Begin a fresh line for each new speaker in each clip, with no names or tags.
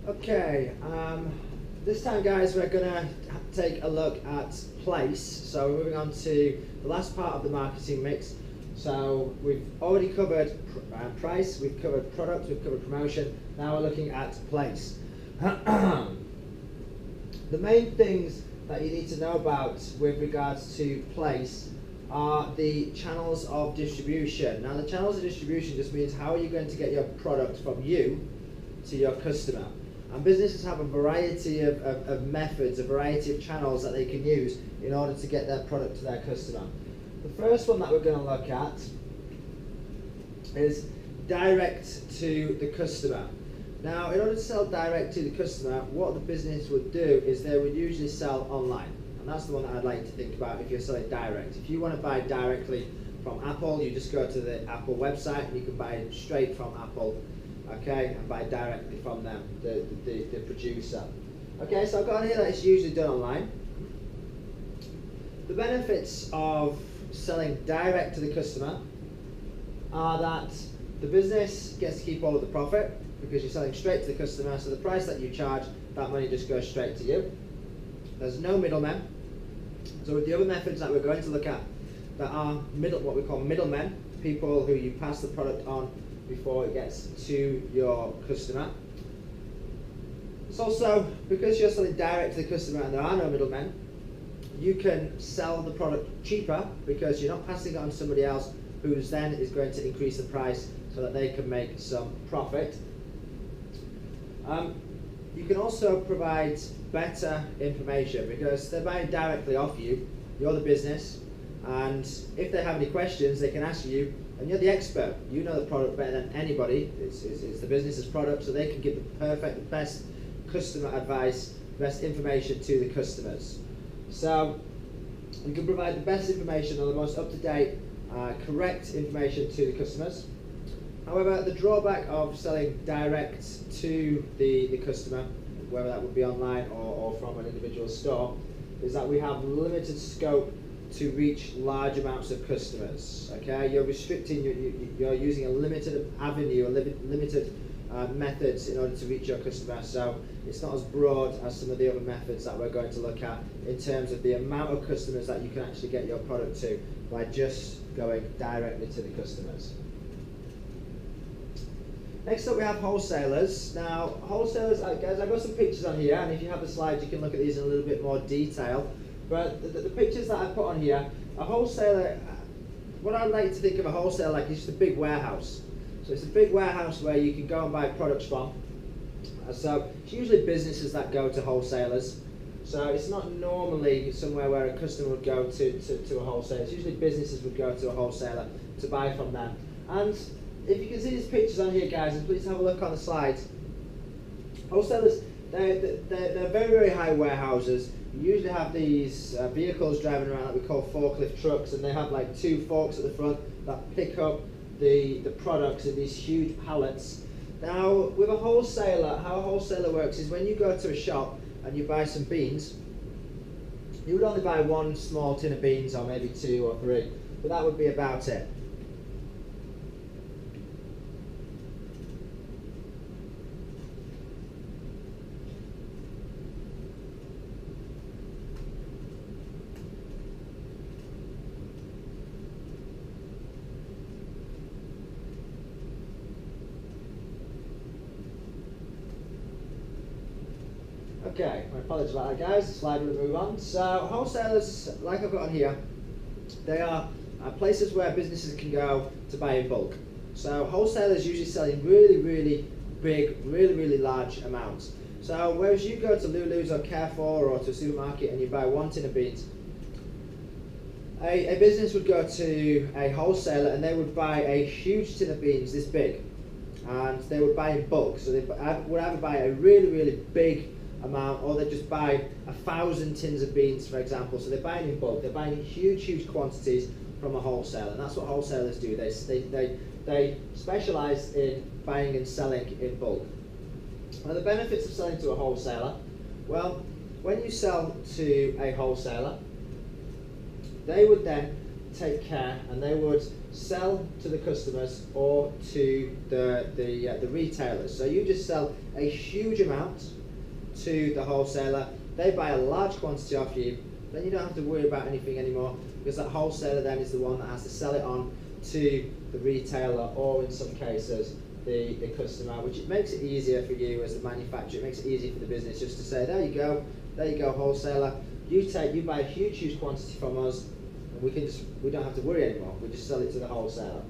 Okay, this time guys we're going to take a look at place. So we're moving on to the last part of the marketing mix. So we've already covered price, we've covered product, we've covered promotion. Now we're looking at place. The main things that you need to know about with regards to place are the channels of distribution. Now the channels of distribution just means how are you going to get your product from you to your customer. And businesses have a variety of methods, a variety of channels that they can use in order to get their product to their customer. The first one that we're going to look at is direct to the customer. Now, in order to sell direct to the customer, what the business would do is they would usually sell online. And that's the one that I'd like to think about if you're selling direct. If you want to buy directly from Apple, you just go to the Apple website and you can buy it straight from Apple. Okay, and buy directly from them, the producer. Okay, so I've got on here that it's usually done online. The benefits of selling direct to the customer are that the business gets to keep all of the profit because you're selling straight to the customer, so the price that you charge, that money just goes straight to you. There's no middlemen. So with the other methods that we're going to look at that are what we call middlemen, people who you pass the product on before it gets to your customer. It's also, because you're selling direct to the customer and there are no middlemen, you can sell the product cheaper because you're not passing it on to somebody else who's then is going to increase the price so that they can make some profit. You can also provide better information because they're buying directly off you, you're the business, and if they have any questions they can ask you, and you're the expert. You know the product better than anybody. It's the business's product, so they can give the best customer advice, best information to the customers. So you can provide the best information or the most up-to-date, correct information to the customers. However, the drawback of selling direct to the customer, whether that would be online or from an individual store, is that we have limited scope to reach large amounts of customers. Okay, you're restricting, you're using a limited avenue, limited methods in order to reach your customer. So it's not as broad as some of the other methods that we're going to look at in terms of the amount of customers that you can actually get your product to by just going directly to the customers. Next up we have wholesalers. Now wholesalers, guys, I've got some pictures on here, and if you have the slides you can look at these in a little bit more detail. But the pictures that I put on here, a wholesaler, what I like to think of a wholesaler like is just a big warehouse. So it's a big warehouse where you can go and buy products from. So it's usually businesses that go to wholesalers. So it's not normally somewhere where a customer would go to a wholesaler. It's usually businesses would go to a wholesaler to buy from them. And if you can see these pictures on here, guys, and please have a look on the slides. Wholesalers, they're very, very high warehouses. You usually have these vehicles driving around that we call forklift trucks, and they have like two forks at the front that pick up the products in these huge pallets. Now, with a wholesaler, how a wholesaler works is when you go to a shop and you buy some beans, you would only buy one small tin of beans, or maybe two or three, but that would be about it. Okay, my apologies about that, guys. The slide will move on. So wholesalers, like I've got on here, they are places where businesses can go to buy in bulk. So wholesalers usually sell in really, really big, really, really large amounts. So whereas you go to Lulu's or Carrefour or to a supermarket and you buy one tin of beans, a business would go to a wholesaler and they would buy a huge tin of beans this big, and they would buy in bulk. So they would either buy a really, really big amount, or they just buy 1,000 tins of beans, for example. So they're buying in bulk. They're buying huge, huge quantities from a wholesaler, and that's what wholesalers do. They specialise in buying and selling in bulk. Now, the benefits of selling to a wholesaler, well, when you sell to a wholesaler, they would then take care and they would sell to the customers or to the retailers. So you just sell a huge amount to the wholesaler, they buy a large quantity off you, then you don't have to worry about anything anymore, because that wholesaler then is the one that has to sell it on to the retailer, or in some cases the customer, which it makes it easier for you as the manufacturer. It makes it easier for the business just to say, there you go wholesaler, you buy a huge quantity from us, and we don't have to worry anymore, we just sell it to the wholesaler.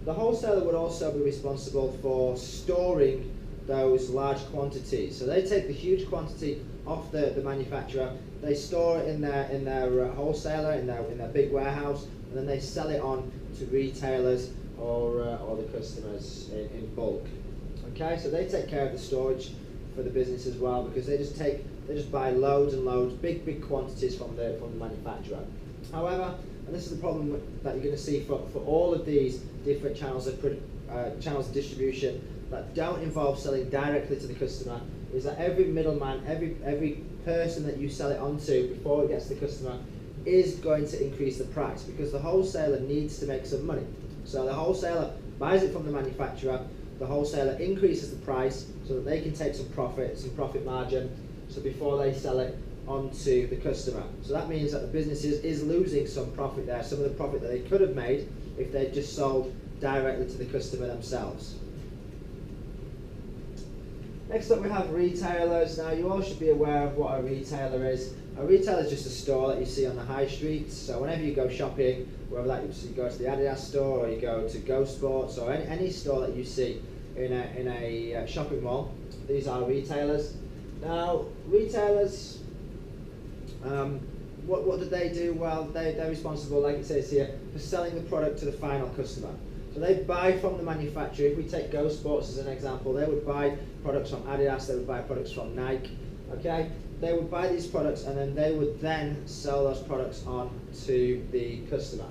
The wholesaler would also be responsible for storing those large quantities. So they take the huge quantity off the manufacturer, they store it in their wholesaler, in their big warehouse, and then they sell it on to retailers or the customers in bulk. Okay, so they take care of the storage for the business as well, because they just buy loads and loads, big quantities from the manufacturer. However, and this is the problem that you're going to see for all of these different channels of distribution that don't involve selling directly to the customer, is that every middleman, every person that you sell it onto before it gets to the customer is going to increase the price, because the wholesaler needs to make some money. So the wholesaler buys it from the manufacturer, the wholesaler increases the price so that they can take some profit margin, so before they sell it onto the customer. So that means that the business is losing some profit there, some of the profit that they could have made if they just sold directly to the customer themselves. Next up we have retailers. Now you all should be aware of what a retailer is. A retailer is just a store that you see on the high street. So whenever you go shopping, whether that you go to the Adidas store or you go to Go Sports or any store that you see in a shopping mall, these are retailers. Now retailers, what do they do? Well, they're responsible, like it says here, for selling the product to the final customer. So they buy from the manufacturer. If we take Go Sports as an example, they would buy products from Adidas, they would buy products from Nike. Okay, they would buy these products and then they would then sell those products on to the customer.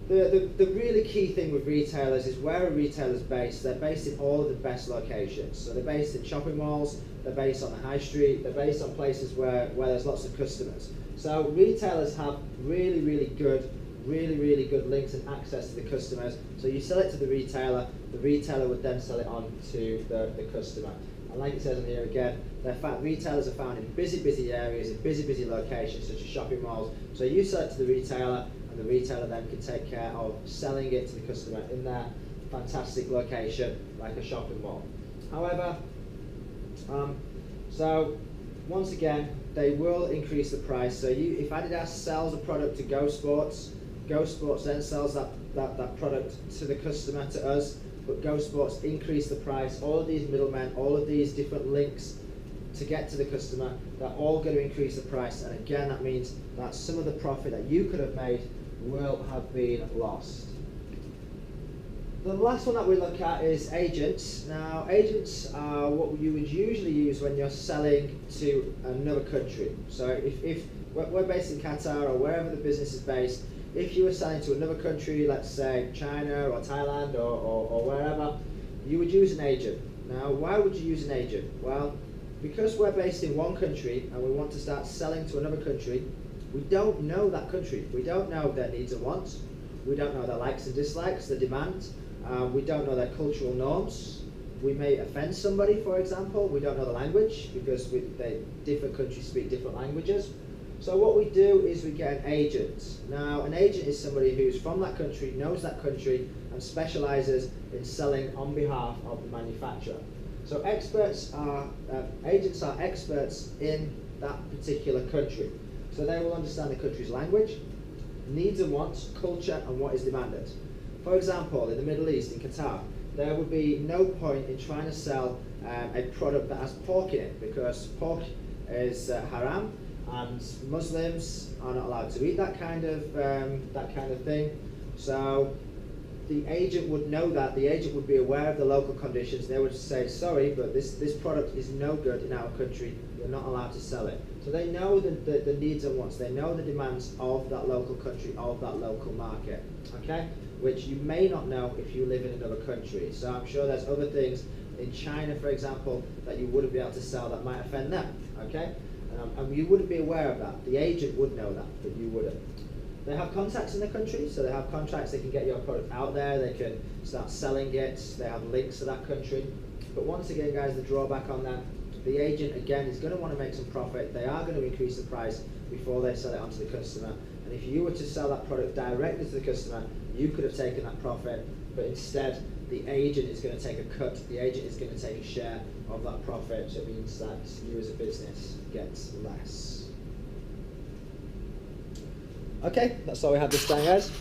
The really key thing with retailers is where a retailer's based. They're based in all of the best locations. So they're based in shopping malls, they're based on the high street, they're based on places where there's lots of customers. So retailers have really good links and access to the customers. So you sell it to the retailer would then sell it on to the customer. And like it says in here again, retailers are found in busy areas, in busy locations such as shopping malls. So you sell it to the retailer, and the retailer then can take care of selling it to the customer in their fantastic location like a shopping mall. However, so once again, they will increase the price. So if Adidas sells a product to Go Sports then sells that product to the customer, to us, but Go Sports increase the price. All of these middlemen, all of these different links to get to the customer, they're all going to increase the price, and again that means that some of the profit that you could have made will have been lost. The last one that we look at is agents. Now agents are what you would usually use when you're selling to another country. So if we're based in Qatar or wherever the business is based, if you were selling to another country, let's say China or Thailand or wherever, you would use an agent. Now why would you use an agent? Well, because we're based in one country and we want to start selling to another country, we don't know that country. We don't know their needs and wants. We don't know their likes and dislikes, their demands. We don't know their cultural norms. We may offend somebody, for example. We don't know the language, because different countries speak different languages. So what we do is we get an agent. Now an agent is somebody who's from that country, knows that country, and specialises in selling on behalf of the manufacturer. So agents are experts in that particular country. So they will understand the country's language, needs and wants, culture, and what is demanded. For example, in the Middle East, in Qatar, there would be no point in trying to sell a product that has pork in it, because pork is haram, and Muslims are not allowed to eat that kind of thing. So the agent would know that. The agent would be aware of the local conditions. They would say, sorry, but this product is no good in our country. You're not allowed to sell it. So they know the needs and wants. They know the demands of that local country, of that local market. Okay, which you may not know if you live in another country. So I'm sure there's other things in China, for example, that you wouldn't be able to sell that might offend them. Okay. And you wouldn't be aware of that. The agent would know that, but you wouldn't. they have contacts in the country, so they have contracts, they can get your product out there, they can start selling it, they have links to that country. But once again, guys, the drawback on that, the agent, again, is going to want to make some profit. They are going to increase the price before they sell it onto the customer. And if you were to sell that product directly to the customer, you could have taken that profit, but instead, the agent is going to take a cut. The agent is going to take a share of that profit, so it means that you as a business gets less. Okay, that's all we have this time, guys.